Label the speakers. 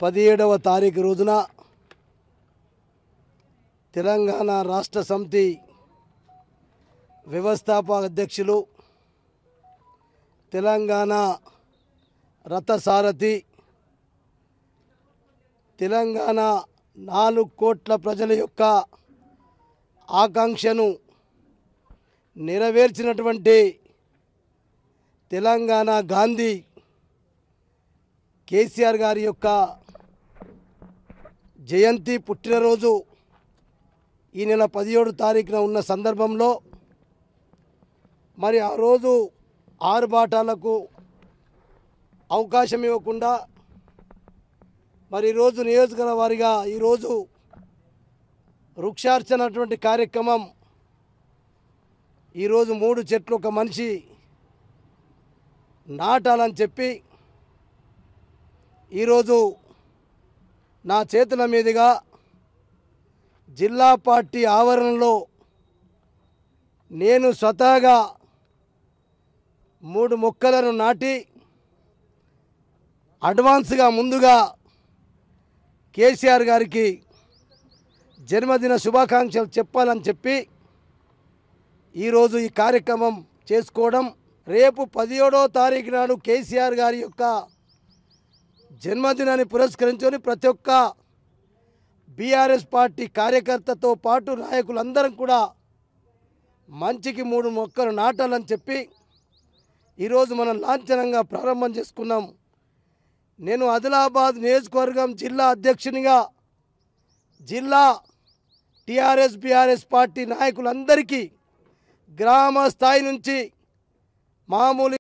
Speaker 1: 17వ తారీఖు రోజున తెలంగాణ రాష్ట్ర సమితి వ్యవస్థాపక అధ్యక్షులు, తెలంగాణ రథసారథి, తెలంగాణ 4 కోట్ల ప్రజల యొక్క ఆకాంక్షను నెరవేర్చినటువంటి తెలంగాణ గాంధీ కేసీఆర్ గారి యొక్క జయంతి పుట్టినరోజు ఈ నెల 17 తారీఖున ఉన్న సందర్భంలో మరి ఆ రోజు ఆరుబాటాలకు అవకాశం ఇవ్వకుండా మరి ఈరోజు నియోజకవర్గ వారిగా ఈరోజు వృక్షార్చనటువంటి కార్యక్రమం, ఈరోజు 3 చెట్లు ఒక మనిషి నాటాలని చెప్పి ఈరోజు నా చేతుల మీదుగా జిల్లా పార్టీ ఆవరణలో నేను స్వతహాగా 3 మొక్కలను నాటి అడ్వాన్స్గా ముందుగా కేసీఆర్ గారికి జన్మదిన శుభాకాంక్షలు చెప్పాలని చెప్పి ఈరోజు ఈ కార్యక్రమం చేసుకోవడం. రేపు 17వ తారీఖు నాడు కేసీఆర్ గారి యొక్క జన్మదినాన్ని పురస్కరించుకొని ప్రతి ఒక్క బీఆర్ఎస్ పార్టీ కార్యకర్తతో పాటు నాయకులందరం కూడా మంచికి 3 మొక్కలు నాటాలని చెప్పి ఈరోజు మనం లాంఛనంగా ప్రారంభం చేసుకున్నాం. నేను ఆదిలాబాద్ నియోజకవర్గం జిల్లా అధ్యక్షునిగా జిల్లా టీఆర్ఎస్ బీఆర్ఎస్ పార్టీ నాయకులందరికీ గ్రామ స్థాయి నుంచి మామూలు